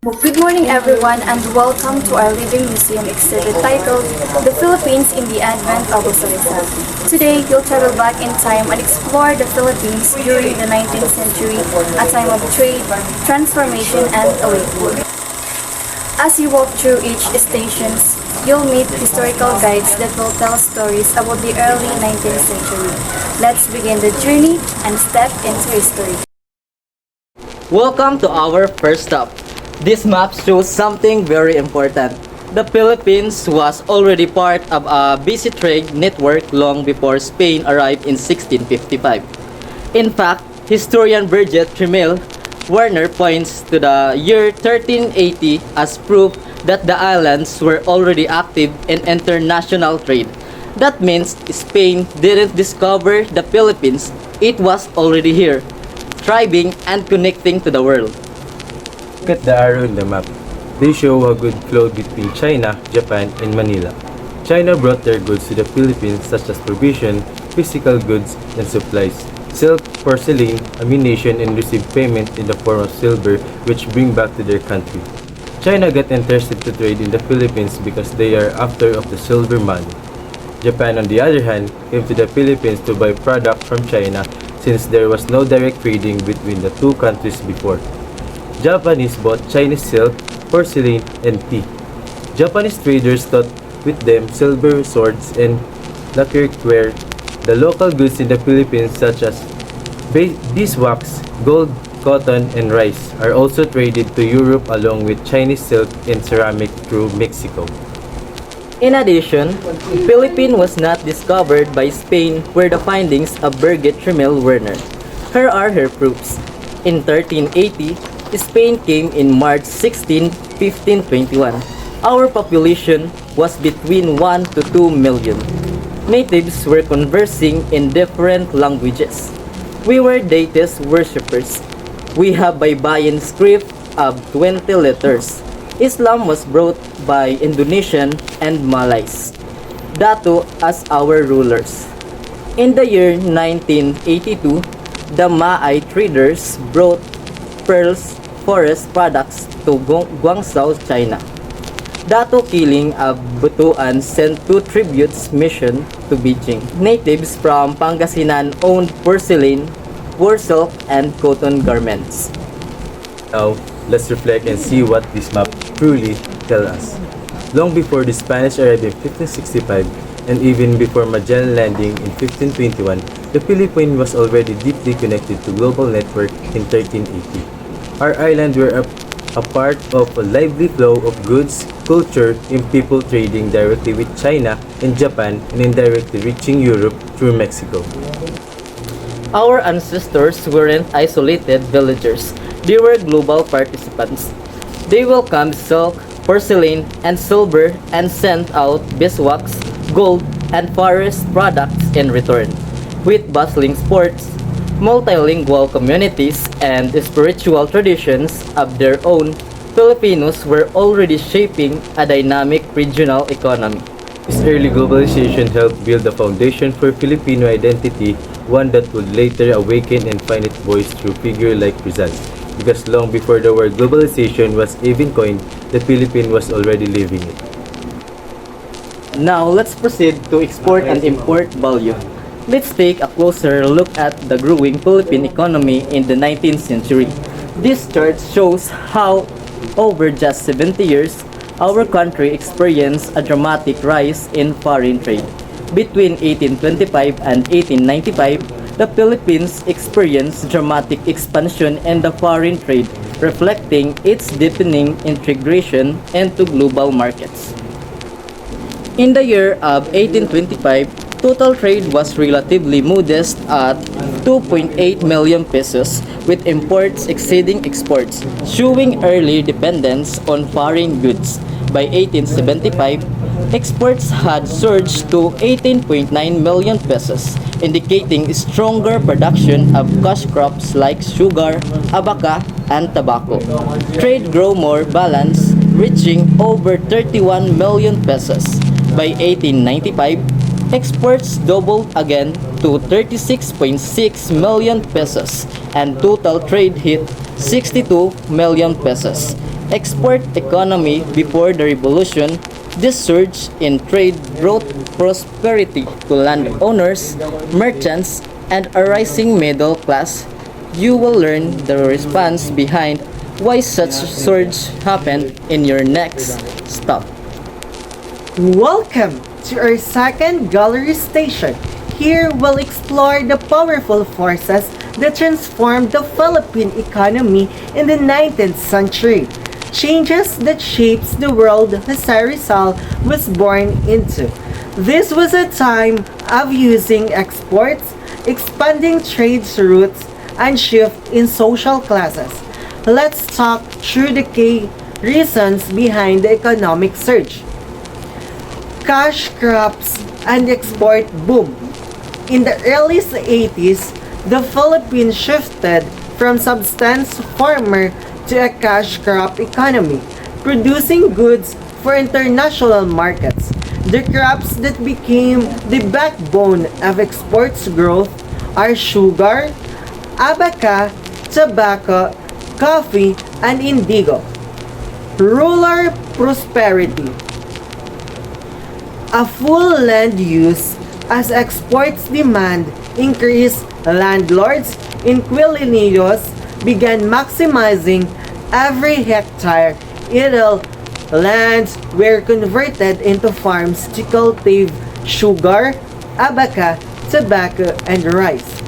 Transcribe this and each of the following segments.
Good morning everyone and welcome to our Living Museum exhibit titled The Philippines in the Advent of Rizal. Today, you'll travel back in time and explore the Philippines during the 19th century, a time of trade, transformation, and awakening. As you walk through each stations, you'll meet historical guides that will tell stories about the early 19th century. Let's begin the journey and step into history. Welcome to our first stop. This map shows something very important. The Philippines was already part of a busy trade network long before Spain arrived in 1655. In fact, historian Bridget Tremel Warner points to the year 1380 as proof that the islands were already active in international trade. That means Spain didn't discover the Philippines, it was already here, thriving and connecting to the world. Look at the arrow in the map. They show a good flow between China, Japan, and Manila. China brought their goods to the Philippines such as provision, physical goods, and supplies, silk, porcelain, ammunition, and received payment in the form of silver which bring back to their country. China got interested to trade in the Philippines because they are after of the silver money. Japan, on the other hand, came to the Philippines to buy product from China since there was no direct trading between the two countries before. Japanese bought Chinese silk, porcelain, and tea. Japanese traders brought with them silver swords and lacquerware. The local goods in the Philippines such as beeswax, gold, cotton, and rice are also traded to Europe along with Chinese silk and ceramic through Mexico. In addition, Philippines was not discovered by Spain where the findings of Birgit Tremel Werner. Here are her proofs. In 1380, Spain came in March 16, 1521. Our population was between 1 to 2 million. Natives were conversing in different languages. We were deity worshippers. We have Baybayin script of 20 letters. Islam was brought by Indonesian and Malays. Datu as our rulers. In the year 1982, the Maay traders brought pearls, forest products to Guangzhou, China. Dato killing of Butuan sent two tributes mission to Beijing. Natives from Pangasinan owned porcelain, wool silk, and cotton garments. Now, let's reflect and see what this map truly tells us. Long before the Spanish arrived in 1565 and even before Magellan landing in 1521, the Philippines was already deeply connected to global network in 1380. Our island were a part of a lively flow of goods, culture, and people trading directly with China and Japan and indirectly reaching Europe through Mexico. Our ancestors weren't isolated villagers, they were global participants. They welcomed silk, porcelain, and silver and sent out beeswax, gold, and forest products in return. With bustling sports, multilingual communities, and spiritual traditions of their own, Filipinos were already shaping a dynamic regional economy. This early globalization helped build the foundation for Filipino identity, one that would later awaken and find its voice through figures like Rizal. Because long before the word globalization was even coined, the Philippines was already living it. Now let's proceed to export and import value. Let's take a closer look at the growing Philippine economy in the 19th century. This chart shows how, over just 70 years, our country experienced a dramatic rise in foreign trade. Between 1825 and 1895, the Philippines experienced dramatic expansion in the foreign trade, reflecting its deepening integration into global markets. In the year of 1825, total trade was relatively modest at 2.8 million pesos, with imports exceeding exports, showing early dependence on foreign goods. By 1875, exports had surged to 18.9 million pesos, indicating stronger production of cash crops like sugar, abaca, and tobacco. Trade grew more balanced, reaching over 31 million pesos. By 1895, exports doubled again to 36.6 million pesos and total trade hit 62 million pesos. export economy before the revolution, this surge in trade brought prosperity to landowners, merchants, and a rising middle class. You will learn the response behind why such surge happened in your next stop. Welcome to our second gallery station. Here we'll explore the powerful forces that transformed the Philippine economy in the 19th century. Changes that shapes the world Jose Rizal was born into. This was a time of using exports, expanding trade routes, and shift in social classes. Let's talk through the key reasons behind the economic surge. Cash crops and export boom. In the early 80s, the Philippines shifted from subsistence farmer to a cash crop economy, producing goods for international markets. The crops that became the backbone of exports growth are sugar, abaca, tobacco, coffee, and indigo. Rural prosperity. A full land use as exports demand increased, landlords, inquilinos began maximizing every hectare. Idle lands were converted into farms to cultivate sugar, abaca, tobacco, and rice.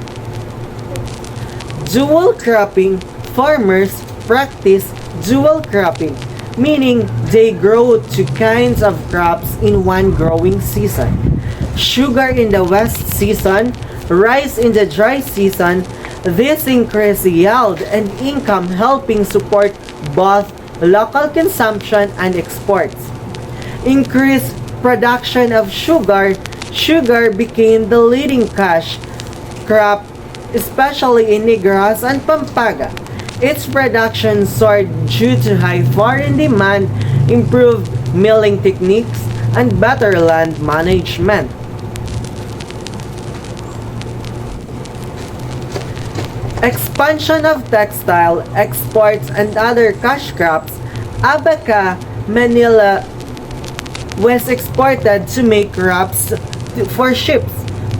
Dual cropping. Farmers practice dual cropping, meaning they grow two kinds of crops in one growing season. Sugar in the wet season, rice in the dry season. This increases yield and income, helping support both local consumption and exports. Increased production of sugar. Sugar became the leading cash crop, especially in Negros and Pampanga. Its production soared due to high foreign demand, improved milling techniques, and better land management. Expansion of textile exports and other cash crops. Abaca, Manila was exported to make wraps for ships.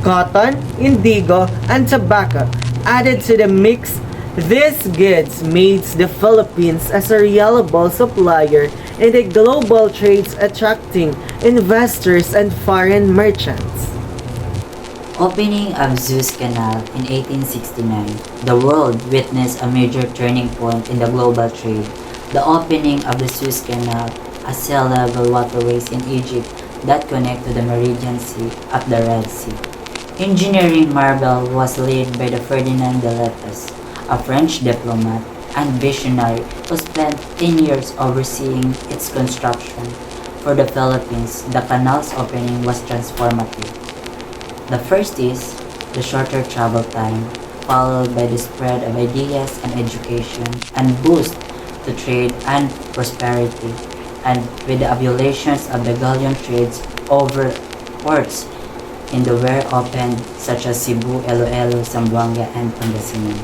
Cotton, indigo, and tobacco added to the mix. These goods made the Philippines as a reliable supplier in the global trades, attracting investors and foreign merchants. Opening of Suez Canal in 1869, the world witnessed a major turning point in the global trade. The opening of the Suez Canal, a sea-level waterways in Egypt that connect to the Meridian Sea of the Red Sea. Engineering marvel was led by the Ferdinand de Lettres, a French diplomat and visionary who spent 10 years overseeing its construction. For the Philippines, the canal's opening was transformative. The first is the shorter travel time, followed by the spread of ideas and education, and boost to trade and prosperity, and with the abolitions of the galleon trades over ports in the were opened, such as Cebu, Iloilo, Zamboanga, and Pangasinan.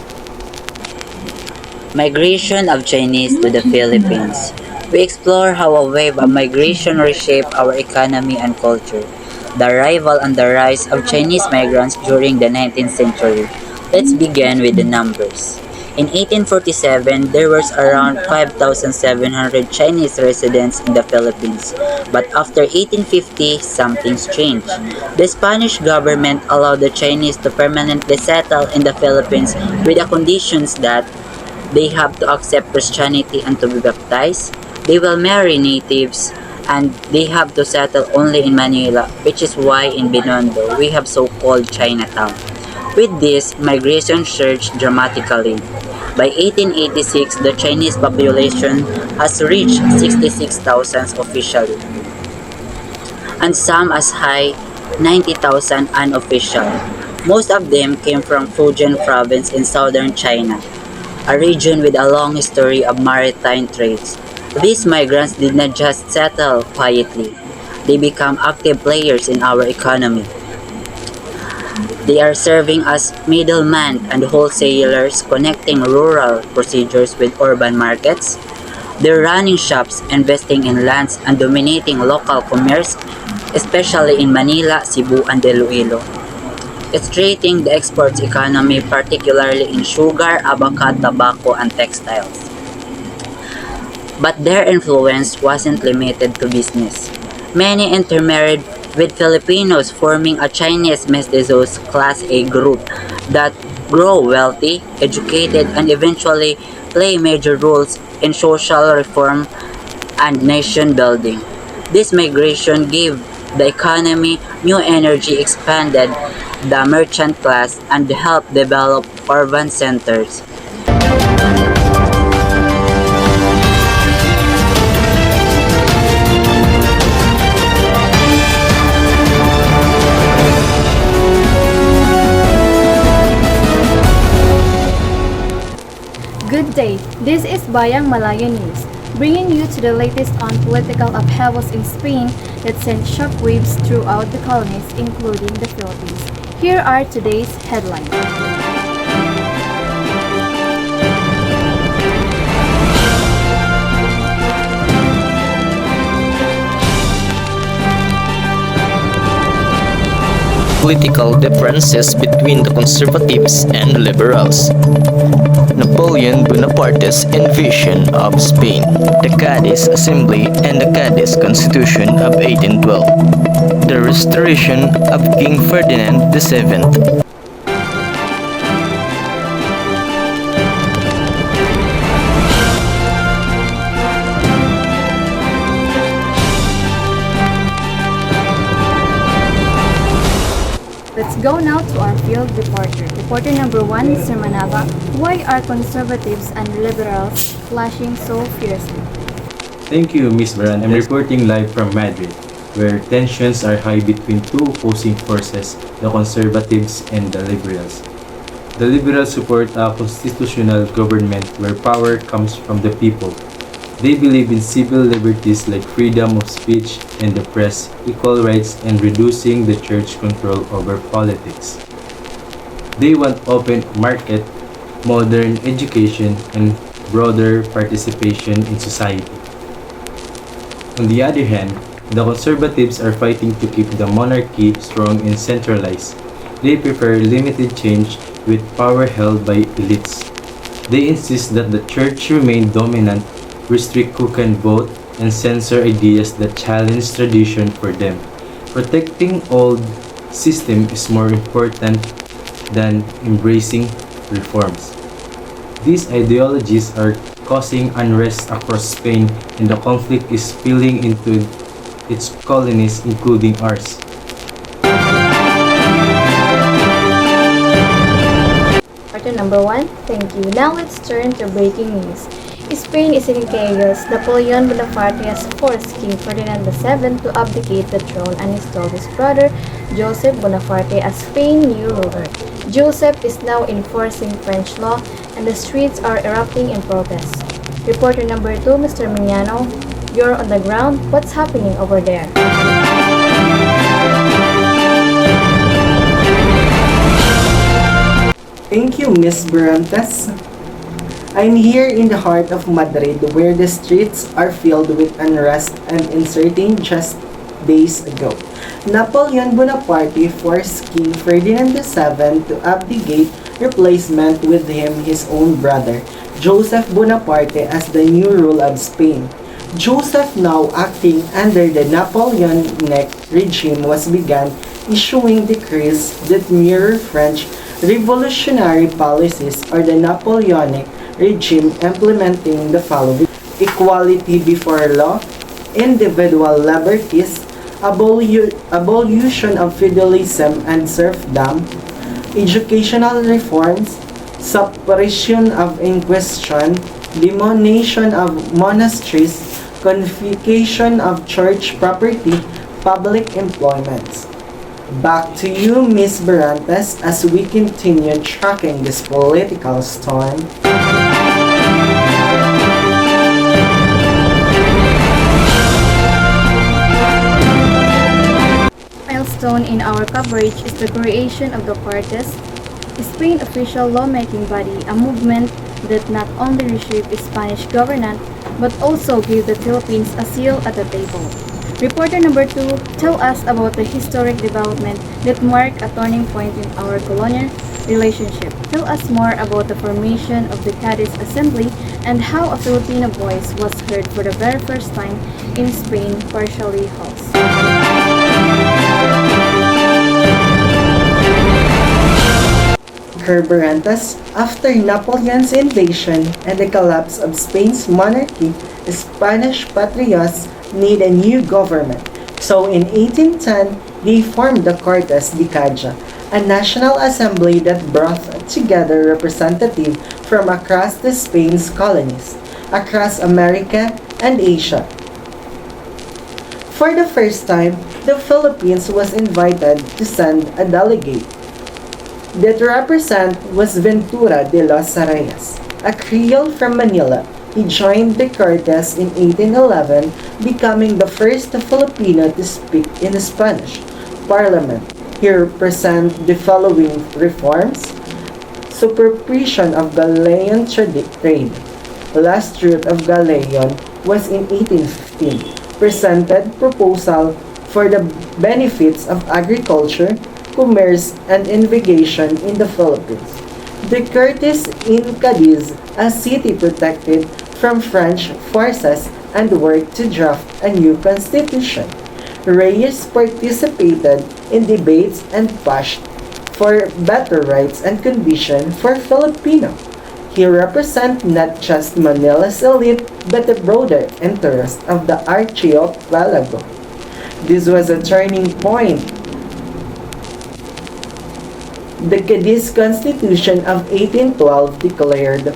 Migration of Chinese to the Philippines. We explore how a wave of migration reshaped our economy and culture. The arrival and the rise of Chinese migrants during the 19th century. Let's begin with the numbers. In 1847, there was around 5,700 Chinese residents in the Philippines. But after 1850, something's changed. The Spanish government allowed the Chinese to permanently settle in the Philippines with the conditions that they have to accept Christianity and to be baptized. They will marry natives and they have to settle only in Manila, which is why in Binondo we have so-called Chinatown. With this, migration surged dramatically. By 1886, the Chinese population has reached 66,000 officially, and some as high 90,000 unofficial. Most of them came from Fujian province in southern China, a region with a long history of maritime trades. These migrants did not just settle quietly, they become active players in our economy. They are serving as middlemen and wholesalers, connecting rural procedures with urban markets. They're running shops, investing in lands, and dominating local commerce, especially in Manila, Cebu, and Iloilo. It's creating the exports economy, particularly in sugar, avocado, tobacco, and textiles. But their influence wasn't limited to business. Many intermarried with Filipinos, forming a Chinese mestizos Class A group that grow wealthy, educated, and eventually play major roles in social reform and nation building. This migration gave the economy new energy, expanded the merchant class, and helped develop urban centers. Good day, this is Bayang Malaya News, bringing you to the latest on political upheavals in Spain that sent shockwaves throughout the colonies, including the Philippines. Here are today's headlines. Political differences between the conservatives and liberals. Napoleon Bonaparte's invasion of Spain, the Cadiz Assembly and the Cadiz Constitution of 1812, the restoration of King Ferdinand VII. Let's go now to our field reporter. Reporter number 1, Mr. Manaba. Why are conservatives and liberals clashing so fiercely? Thank you, Miss Baran. I'm reporting live from Madrid, where tensions are high between two opposing forces, the conservatives and the liberals. The liberals support a constitutional government where power comes from the people. They believe in civil liberties like freedom of speech and the press, equal rights, and reducing the church control over politics. They want open market, modern education, and broader participation in society. On the other hand, the conservatives are fighting to keep the monarchy strong and centralized. They prefer limited change with power held by elites. They insist that the church remain dominant, restrict who can vote, and censor ideas that challenge tradition for them. Protecting old system is more important than embracing reforms. These ideologies are causing unrest across Spain, and the conflict is spilling into its colonies, including ours. Reporter number 1, thank you. Now let's turn to breaking news. Spain is in chaos. Napoleon Bonaparte has forced King Ferdinand VII to abdicate the throne and install his brother, Joseph Bonaparte, as Spain's new ruler. Joseph is now enforcing French law, and the streets are erupting in protest. Reporter number 2, Mr. Mignano, you're on the ground. What's happening over there? Thank you, Miss Barantes. I'm here in the heart of Madrid where the streets are filled with unrest and uncertainty just days ago. Napoleon Bonaparte forced King Ferdinand VII to abdicate, replacement with him his own brother, Joseph Bonaparte, as the new ruler of Spain. Joseph, now acting under the Napoleonic regime, was began issuing decrees that mirror French revolutionary policies or the Napoleonic regime, implementing the following: equality before law, individual liberties, abolition of feudalism and serfdom, educational reforms, suppression of inquisition, demolition of monasteries, confiscation of church property, public employments. Back to you, Ms. Barantes, as we continue tracking this political storm. Milestone in our coverage is the creation of the Cortes, Spain official lawmaking body, a movement that not only reshaped Spanish governance but also gave the Philippines a seal at the table. Reporter number 2, tell us about the historic development that marked a turning point in our colonial relationship. Tell us more about the formation of the Cadiz Assembly and how a Filipino voice was heard for the very first time in Spain, partially halts. Carburantes, after Napoleon's invasion and the collapse of Spain's monarchy, Spanish patriots need a new government. So in 1810, they formed the Cortes de Caja, a national assembly that brought together representatives from across the Spain's colonies, across America and Asia. For the first time, the Philippines was invited to send a delegate. That represent was Ventura de los Reyes, a Creole from Manila. He joined the Cortes in 1811, becoming the first Filipino to speak in the Spanish Parliament. He represent the following reforms: supervision of Galilean trade. Last route of Galilean was in 1815. Presented proposal for the benefits of agriculture, commerce, and navigation in the Philippines. The Cortes in Cadiz, a city protected from French forces, and worked to draft a new constitution. Reyes participated in debates and pushed for better rights and conditions for Filipino. He represented not just Manila's elite but the broader interest of the archipelago. This was a turning point. The Cadiz Constitution of 1812 declared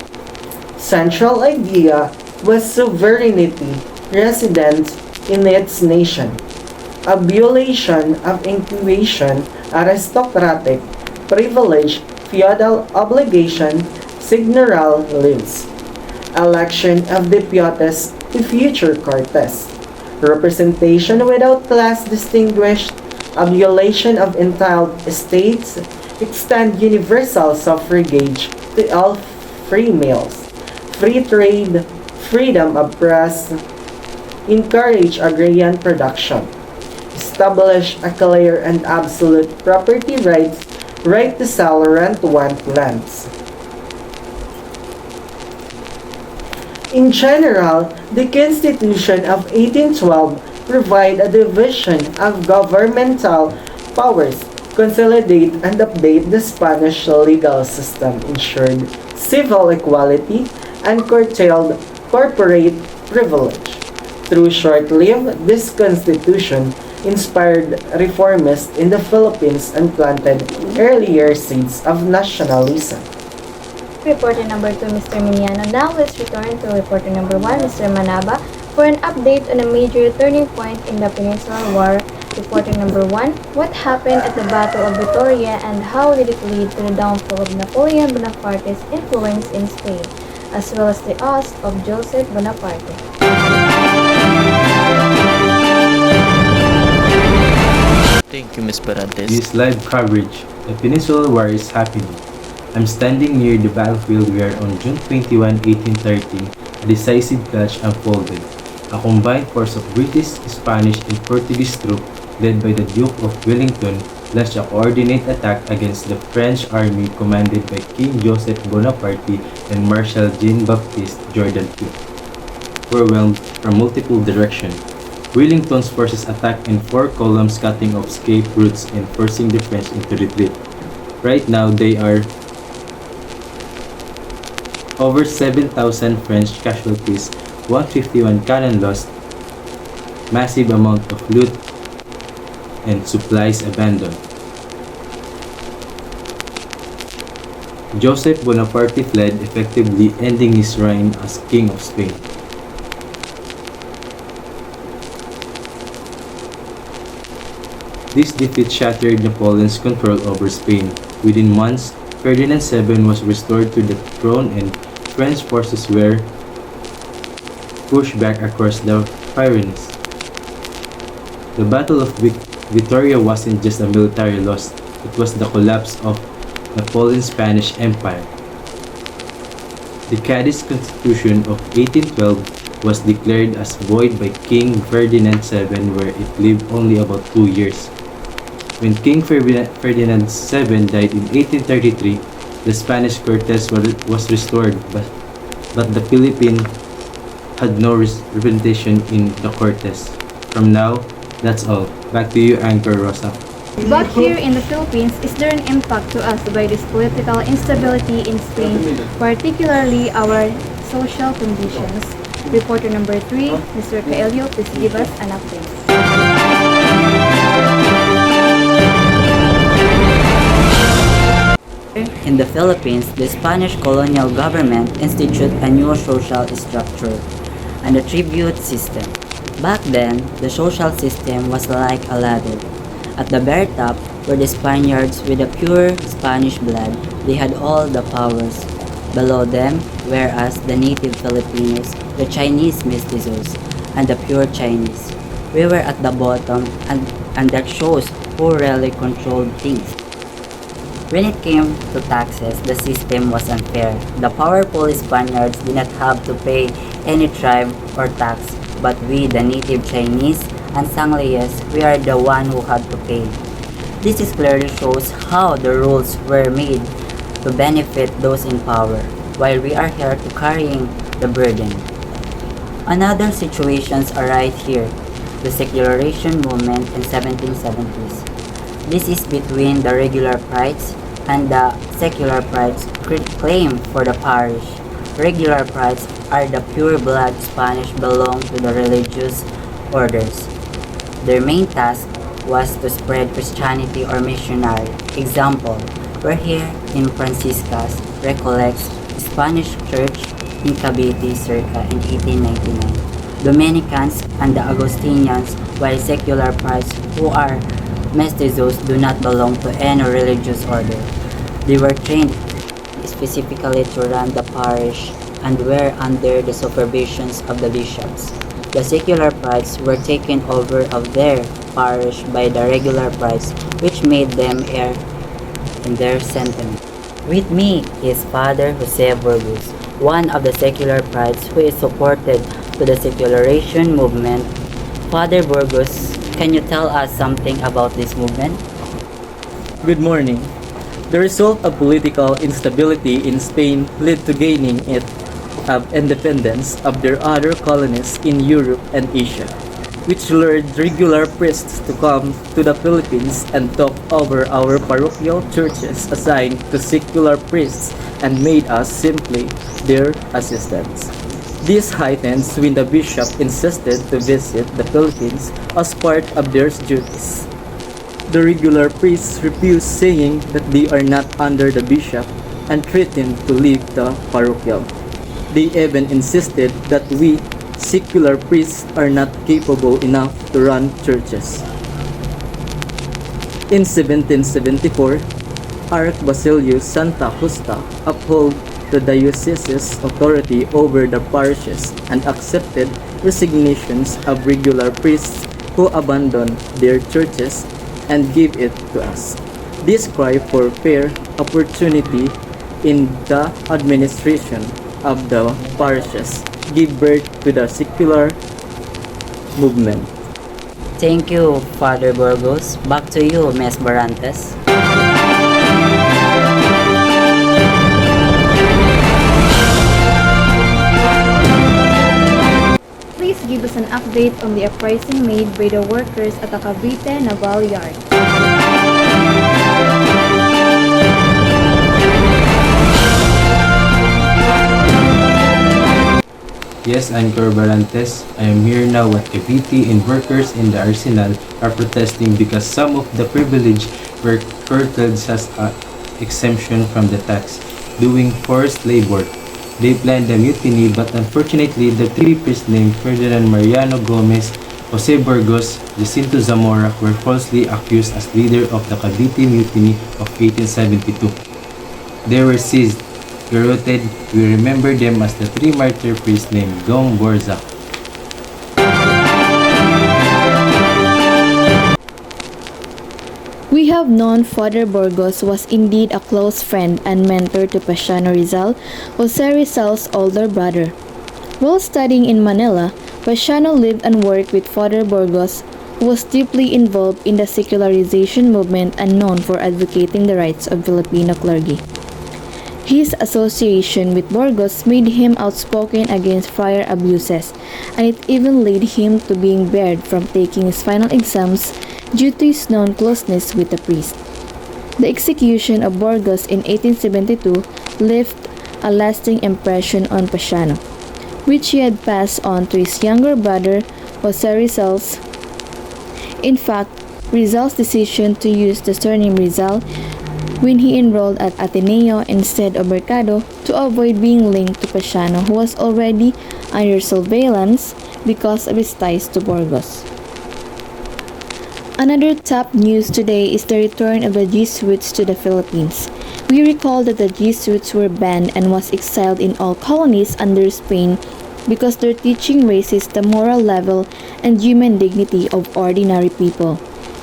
central idea was sovereignty resident in its nation, abolition of inquisition, aristocratic privilege, feudal obligation, seigneurial lives, election of deputies to future Cortes, representation without class distinguished, abolition of entitled estates, extend universal suffrage to all free males, free trade, freedom of press, encourage agrarian production, establish a clear and absolute property rights, right to sell rent-want lands. In general, the Constitution of 1812 provide a division of governmental powers, consolidate and update the Spanish legal system, ensured civil equality, and curtailed corporate privilege. Through short-lived, this constitution inspired reformists in the Philippines and planted earlier seeds of nationalism. Reporter number 2, Mr. Miniano. Now let's return to reporter number 1, Mr. Manaba, for an update on a major turning point in the Peninsular War. Reporter number 1, what happened at the Battle of Vitoria and how did it lead to the downfall of Napoleon Bonaparte's influence in Spain, as well as the oust of Joseph Bonaparte? Thank you, Ms. Barantes. This live coverage, the Peninsular War is happening. I'm standing near the battlefield where on June 21, 1813, a decisive clash unfolded. A combined force of British, Spanish, and Portuguese troops led by the Duke of Wellington launched a coordinated attack against the French army commanded by King Joseph Bonaparte and Marshal Jean-Baptiste Jourdan II. Overwhelmed from multiple directions, Wellington's forces attacked in 4 columns, cutting off escape routes and forcing the French into retreat. Right now, they are over 7,000 French casualties, 151 cannon lost, massive amount of loot, and supplies abandoned. Joseph Bonaparte fled, effectively ending his reign as King of Spain. This defeat shattered Napoleon's control over Spain. Within months, Ferdinand VII was restored to the throne and French forces were pushed back across the Pyrenees. The Battle of Vitoria wasn't just a military loss, it was the collapse of Napoleon's Spanish Empire. The Cadiz Constitution of 1812 was declared as void by King Ferdinand VII, where it lived only about 2 years. When King Ferdinand VII died in 1833, the Spanish Cortes was restored, but the Philippines had no representation in the Cortes. From now, that's all. Back to you, Anchor Rosa. But here in the Philippines, is there an impact to us by this political instability in Spain, particularly our social conditions? Reporter number 3, Mr. Caelio, please give us an update. In the Philippines, the Spanish colonial government instituted a new social structure and a tribute system. Back then, the social system was like a ladder. At the very top were the Spaniards with a pure Spanish blood. They had all the powers. Below them, whereas the native Filipinos, the Chinese mestizos, and the pure Chinese. We were at the bottom, and that shows who really controlled things. When it came to taxes, the system was unfair. The powerful Spaniards did not have to pay any tribe or tax, but we, the native Chinese and Sanglias, we are the one who had to pay. This clearly shows how the rules were made to benefit those in power, while we are here to carrying the burden. Another situations are right here, the secularization movement in 1770s. This is between the regular prides and the secular prides claim for the parish. Regular prides are the pure blood Spanish belong to the religious orders. Their main task was to spread Christianity or missionary. Example, we're here in Franciscas recollects Spanish church in Cavite circa in 1899. Dominicans and the Agustinians, while secular prides who are mestizos do not belong to any religious order. They were trained specifically to run the parish and were under the supervisions of the bishops. The secular prides were taken over of their parish by the regular prides, which made them err in their sentiment. With me is Father Jose Burgos, one of the secular prides who is supported to the secularization movement. Father Burgos, can you tell us something about this movement? Good morning. The result of political instability in Spain led to gaining it of independence of their other colonies in Europe and Asia, which lured regular priests to come to the Philippines and took over our parochial churches assigned to secular priests and made us simply their assistants. This heightens when the bishop insisted to visit the Philippines as part of their duties. The regular priests refused, saying that they are not under the bishop and threatened to leave the parochial. They even insisted that we, secular priests, are not capable enough to run churches. In 1774, Archbasilius Santa Justa upheld the diocese's authority over the parishes and accepted resignations of regular priests who abandoned their churches and gave it to us. This cry for fair opportunity in the administration of the parishes gave birth to the secular movement. Thank you, Father Burgos. Back to you, Ms. Barantes. Please give us an update on the uprising made by the workers at the Cavite Naval Yard. Yes, I'm Corbarantes. I am here now at Cavite, and workers in the arsenal are protesting because some of the privileged were curtailed as an exemption from the tax, doing forced labor. They planned a mutiny, but unfortunately, the three priests named Ferdinand Mariano Gomez, Jose Burgos, Jacinto Zamora were falsely accused as leader of the Cavite Mutiny of 1872. They were seized, garroted. We remember them as the three martyr priests named Gong Borza. We have known Father Burgos was indeed a close friend and mentor to Paciano Rizal, Jose Rizal's older brother. While studying in Manila, Paciano lived and worked with Father Burgos, who was deeply involved in the secularization movement and known for advocating the rights of Filipino clergy. His association with Burgos made him outspoken against friar abuses, and it even led him to being barred from taking his final exams due to his known closeness with the priest. The execution of Burgos in 1872 left a lasting impression on Paciano, which he had passed on to his younger brother, Jose Rizal. In fact, Rizal's decision to use the surname Rizal when he enrolled at Ateneo instead of Mercado to avoid being linked to Paciano, who was already under surveillance because of his ties to Burgos. Another top news today is the return of the Jesuits to the Philippines. We recall that the Jesuits were banned and was exiled in all colonies under Spain because their teaching raises the moral level and human dignity of ordinary people.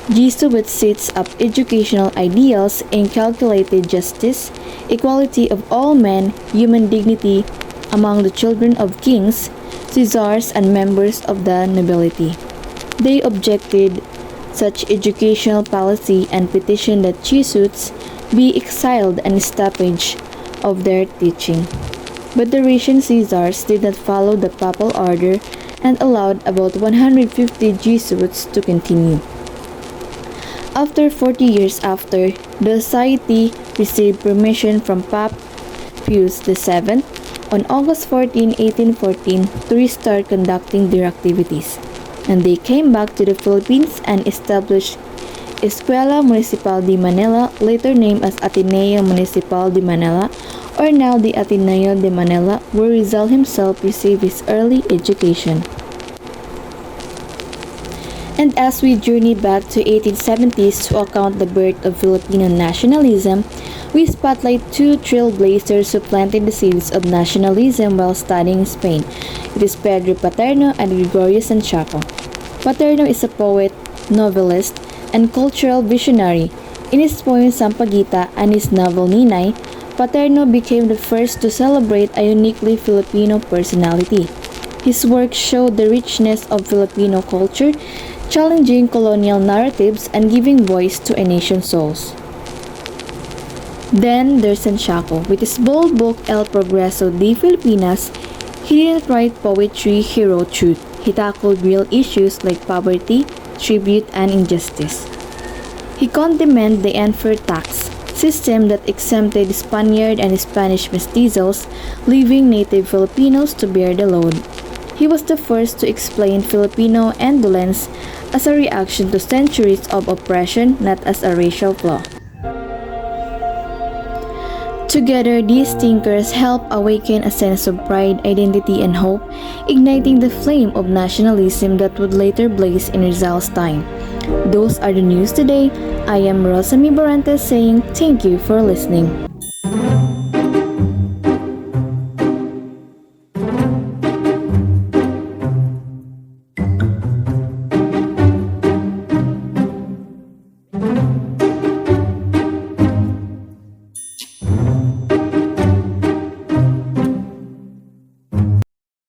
Jesuits sets up educational ideals in calculated justice, equality of all men, human dignity among the children of kings, Caesars, and members of the nobility. They objected such educational policy and petitioned that Jesuits be exiled and stoppage of their teaching. But the Russian Caesars did not follow the papal order and allowed about 150 Jesuits to continue. After 40 years after, the society received permission from Pope Pius VII on August 14, 1814 to restart conducting their activities, and they came back to the Philippines and established Escuela Municipal de Manila, later named as Ateneo Municipal de Manila, or now the Ateneo de Manila, where Rizal himself received his early education. And as we journey back to 1870s to account the birth of Filipino nationalism, we spotlight two trailblazers who planted the seeds of nationalism while studying in Spain. It is Pedro Paterno and Gregorio Santiago. Paterno is a poet, novelist, and cultural visionary. In his poem Sampaguita and his novel Ninay, Paterno became the first to celebrate a uniquely Filipino personality. His work showed the richness of Filipino culture, challenging colonial narratives and giving voice to a nation's souls. Then there's Santiago. With his bold book El Progreso de Filipinas, he didn't write poetry, he wrote truth. He tackled real issues like poverty, tribute, and injustice. He condemned the unfair tax system that exempted Spaniard and Spanish mestizos, leaving native Filipinos to bear the load. He was the first to explain Filipino indolence as a reaction to centuries of oppression, not as a racial flaw. Together, these thinkers help awaken a sense of pride, identity, and hope, igniting the flame of nationalism that would later blaze in Rizal's time. Those are the news today. I am Rosamy Barantes saying thank you for listening.